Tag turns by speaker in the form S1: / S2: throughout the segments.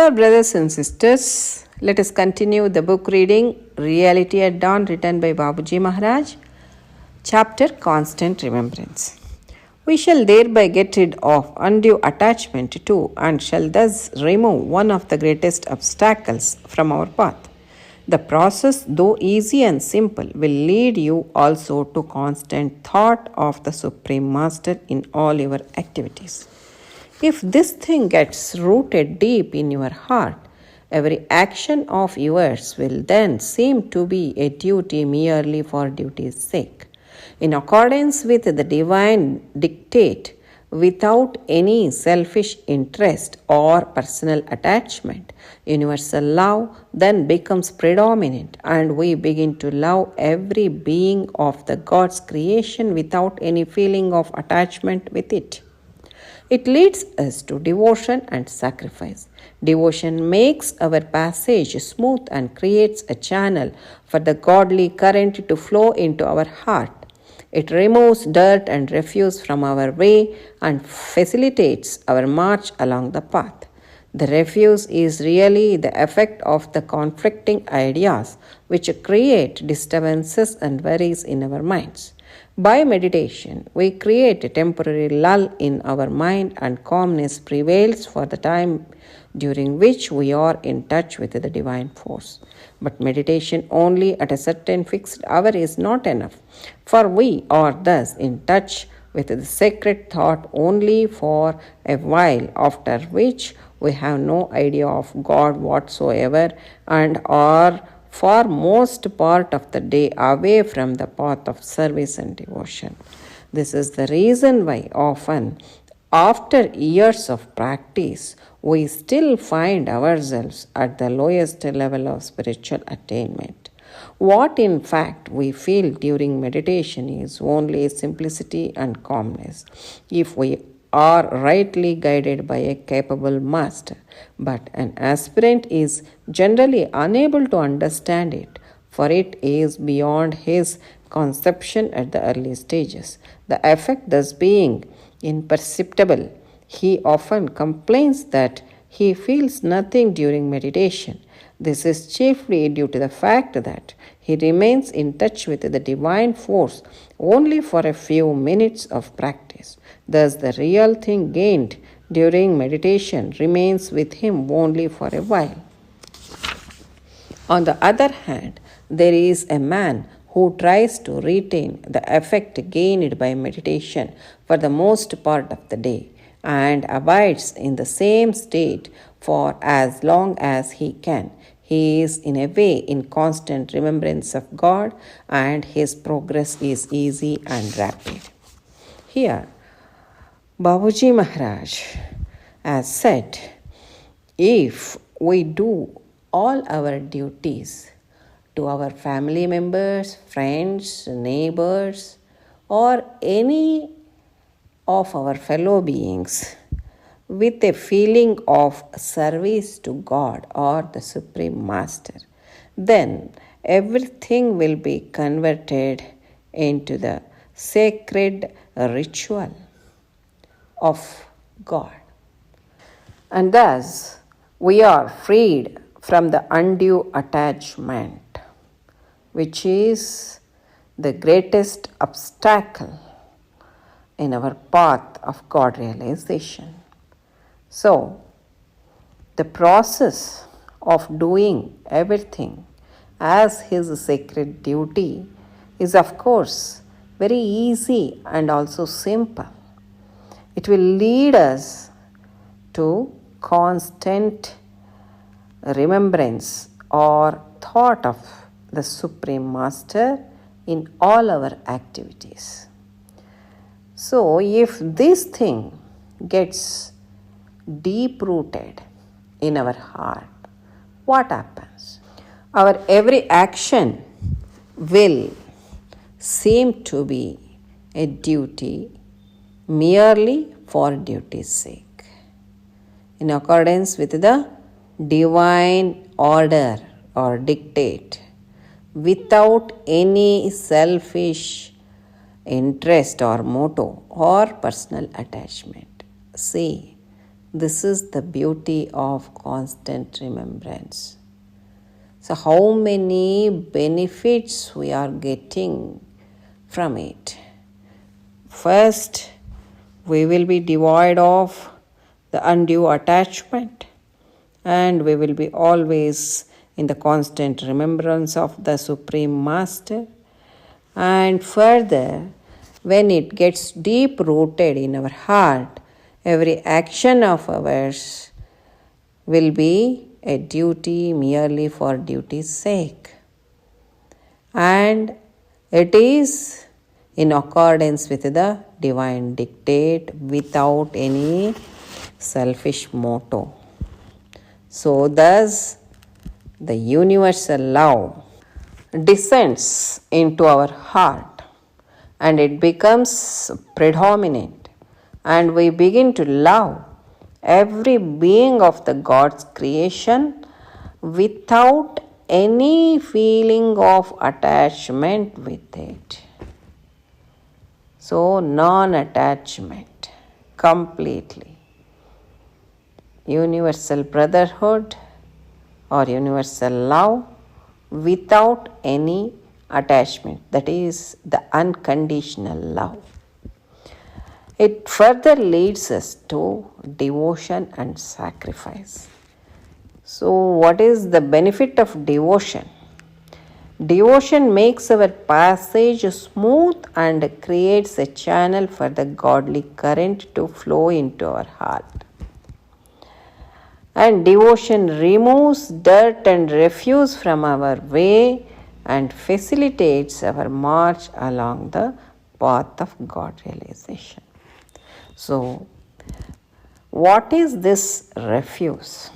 S1: Dear brothers and sisters, let us continue the book reading Reality at Dawn, written by Babuji Maharaj, chapter Constant Remembrance. We shall thereby get rid of undue attachment to and shall thus remove one of the greatest obstacles from our path. The process, though easy and simple, will lead you also to constant thought of the Supreme Master in all your activities. If this thing gets rooted deep in your heart, every action of yours will then seem to be a duty merely for duty's sake, in accordance with the divine dictate, without any selfish interest or personal attachment. Universal love then becomes predominant, and we begin to love every being of the God's creation without any feeling of attachment with it. It leads us to devotion and sacrifice. Devotion makes our passage smooth and creates a channel for the godly current to flow into our heart. It removes dirt and refuse from our way and facilitates our march along the path. The refuse is really the effect of the conflicting ideas which create disturbances and worries in our minds. By meditation, we create a temporary lull in our mind, and calmness prevails for the time during which we are in touch with the divine force. But meditation only at a certain fixed hour is not enough, for we are thus in touch with the sacred thought only for a while, after which we have no idea of God whatsoever and are for most part of the day away from the path of service and devotion. This is the reason why often, after years of practice, we still find ourselves at the lowest level of spiritual attainment. What in fact we feel during meditation is only simplicity and calmness, if we are rightly guided by a capable master, but an aspirant is generally unable to understand it, for it is beyond his conception at the early stages. The effect thus being imperceptible, he often complains that he feels nothing during meditation. This is chiefly due to the fact that he remains in touch with the divine force only for a few minutes of practice. Thus, the real thing gained during meditation remains with him only for a while. On the other hand, there is a man who tries to retain the effect gained by meditation for the most part of the day and abides in the same state for as long as he can. He is in a way in constant remembrance of God, and his progress is easy and rapid. Here, Babuji Maharaj has said, if we do all our duties to our family members, friends, neighbors, or any of our fellow beings with a feeling of service to God or the Supreme Master, then everything will be converted into the sacred ritual of God. And thus, we are freed from the undue attachment, which is the greatest obstacle in our path of God realization. So, the process of doing everything as his sacred duty is, of course, very easy and also simple. It will lead us to constant remembrance or thought of the Supreme Master in all our activities. So, if this thing gets deep rooted in our heart, what happens? Our every action will seem to be a duty merely for duty's sake, in accordance with the divine order or dictate, without any selfish interest or motto or personal attachment. See, This is the beauty of constant remembrance. So, how many benefits we are getting from it? First, we will be devoid of the undue attachment, and we will be always in the constant remembrance of the Supreme Master. And further, when it gets deep rooted in our heart, every action of ours will be a duty merely for duty's sake. And it is in accordance with the divine dictate without any selfish motto. So, thus, the universal love descends into our heart and it becomes predominant, and we begin to love every being of the God's creation without any feeling of attachment with it. So, non-attachment completely. Universal brotherhood or universal love without any attachment. That is the unconditional love. It further leads us to devotion and sacrifice. So, what is the benefit of devotion? Devotion makes our passage smooth and creates a channel for the godly current to flow into our heart. And devotion removes dirt and refuse from our way and facilitates our march along the path of God realization. So, what is this refuse?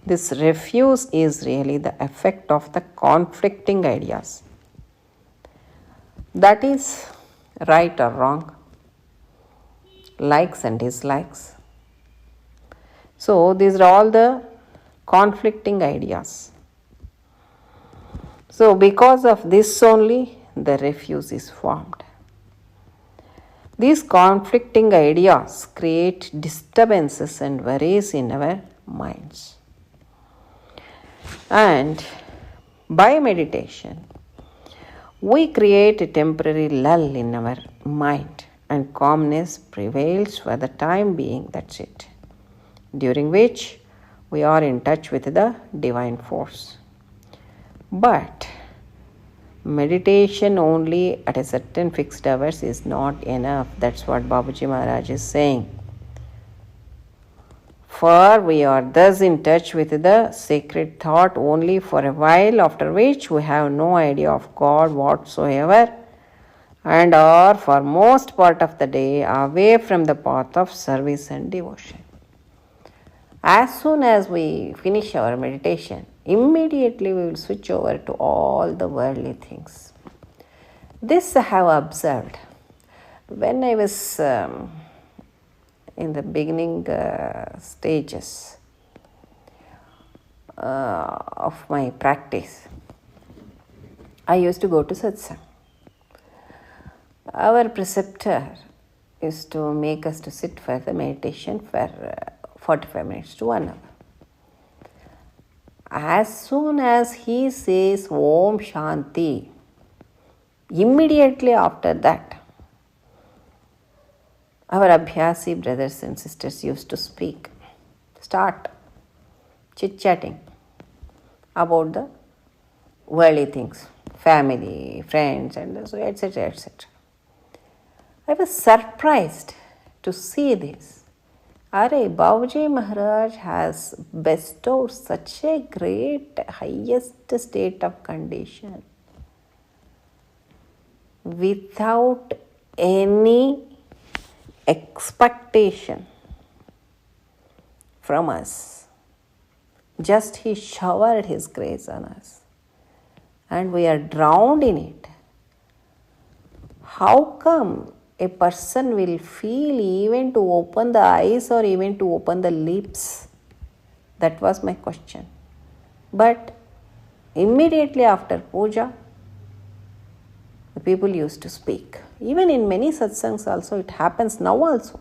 S1: This refuse is really the effect of the conflicting ideas. That is right or wrong, likes and dislikes. So, these are all the conflicting ideas. So, because of this only, the refuse is formed. These conflicting ideas create disturbances and worries in our minds. And by meditation, we create a temporary lull in our mind and calmness prevails for the time being, that's it, during which we are in touch with the divine force. But meditation only at a certain fixed hours is not enough. That's what Babuji Maharaj is saying. For we are thus in touch with the sacred thought only for a while, after which we have no idea of God whatsoever and are for most part of the day away from the path of service and devotion. As soon as we finish our meditation, immediately we will switch over to all the worldly things. This I have observed. When I was in the beginning stages of my practice, I used to go to satsang. Our preceptor used to make us to sit for the meditation for 45 minutes to 1 hour. As soon as he says Om Shanti, immediately after that, our Abhyasi brothers and sisters used to start chit-chatting about the worldly things, family, friends, and so etc. etc. I was surprised to see this. Babuji Maharaj has bestowed such a great, highest state of condition without any expectation from us. Just he showered his grace on us and we are drowned in it. How come a person will feel even to open the eyes or even to open the lips? That was my question. But immediately after puja, the people used to speak. Even in many satsangs also, it happens now also.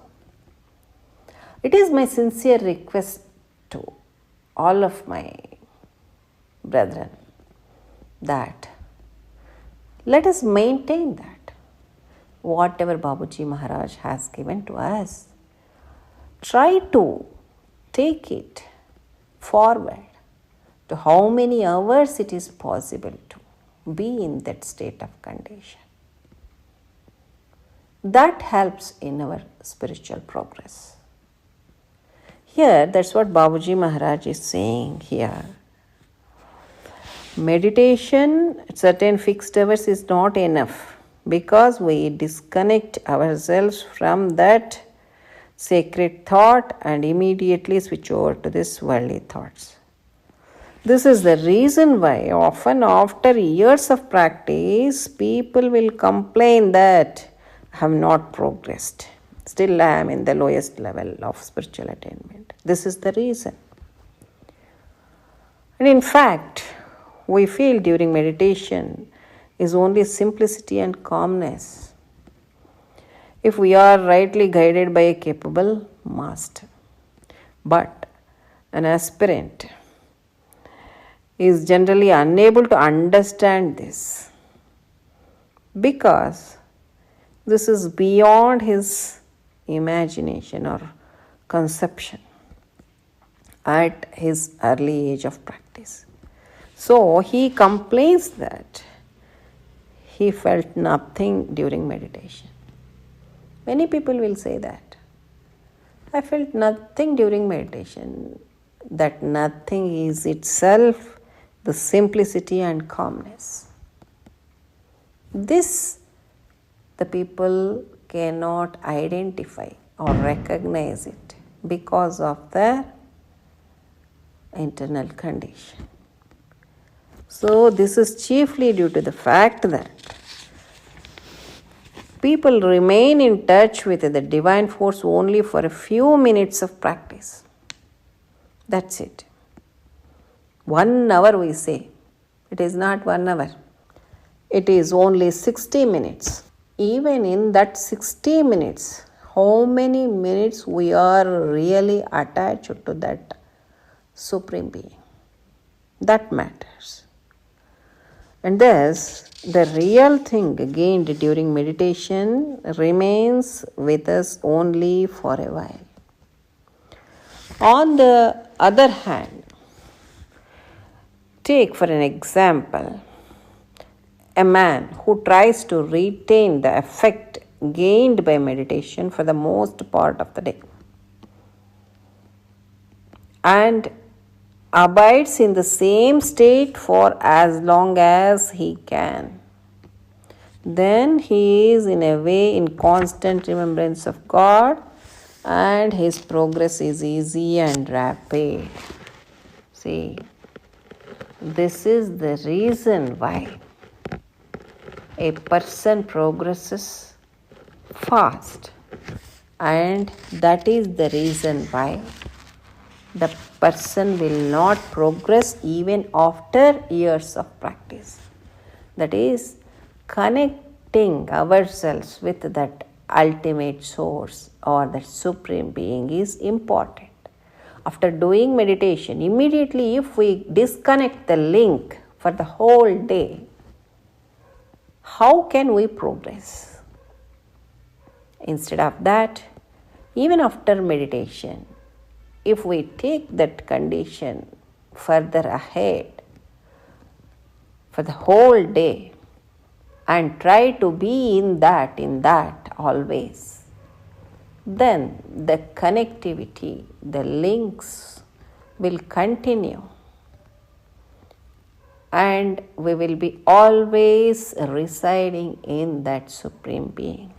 S1: It is my sincere request to all of my brethren that let us maintain that whatever Babuji Maharaj has given to us, try to take it forward to how many hours it is possible to be in that state of condition. That helps in our spiritual progress. Here, that's what Babuji Maharaj is saying here. Meditation at certain fixed hours is not enough because we disconnect ourselves from that sacred thought and immediately switch over to these worldly thoughts. This is the reason why often after years of practice, people will complain that I have not progressed. Still I am in the lowest level of spiritual attainment. This is the reason. And in fact, we feel during meditation is only simplicity and calmness if we are rightly guided by a capable master. But an aspirant is generally unable to understand this because this is beyond his imagination or conception at his early age of practice. So he complains that he felt nothing during meditation. Many people will say that. I felt nothing during meditation. That nothing is itself the simplicity and calmness. This the people cannot identify or recognize it because of their internal condition. So this is chiefly due to the fact that people remain in touch with the divine force only for a few minutes of practice. That's it. 1 hour we say. It is not 1 hour. It is only 60 minutes. Even in that 60 minutes, how many minutes we are really attached to that Supreme Being? That matters. And thus, the real thing gained during meditation remains with us only for a while. On the other hand, take for an example a man who tries to retain the effect gained by meditation for the most part of the day and abides in the same state for as long as he can. Then he is in a way in constant remembrance of God and his progress is easy and rapid. See, this is the reason why a person progresses fast, and that is the reason why the person will not progress even after years of practice. That is, connecting ourselves with that ultimate source or that Supreme Being is important. After doing meditation, immediately if we disconnect the link for the whole day, how can we progress? Instead of that, even after meditation, if we take that condition further ahead for the whole day and try to be in that always, then the connectivity, the links will continue and we will be always residing in that Supreme Being.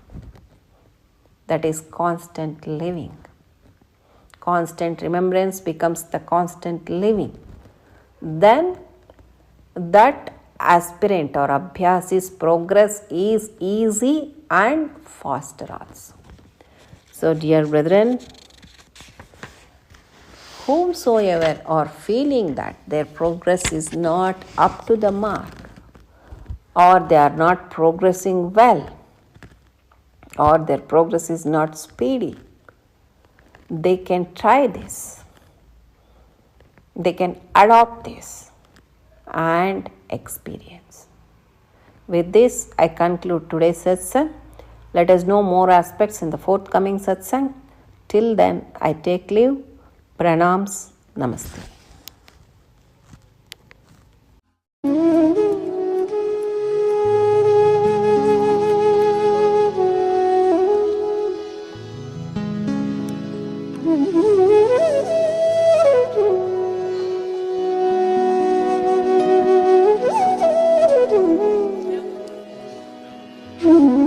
S1: That is constant living. Constant remembrance becomes the constant living. Then that aspirant or abhyasi's progress is easy and faster also. So dear brethren, whomsoever are feeling that their progress is not up to the mark or they are not progressing well or their progress is not speedy, they can try this, they can adopt this and experience. With this, I conclude today's satsang. Let us know more aspects in the forthcoming satsang. Till then, I take leave. Pranams. Namaste. Mm-hmm.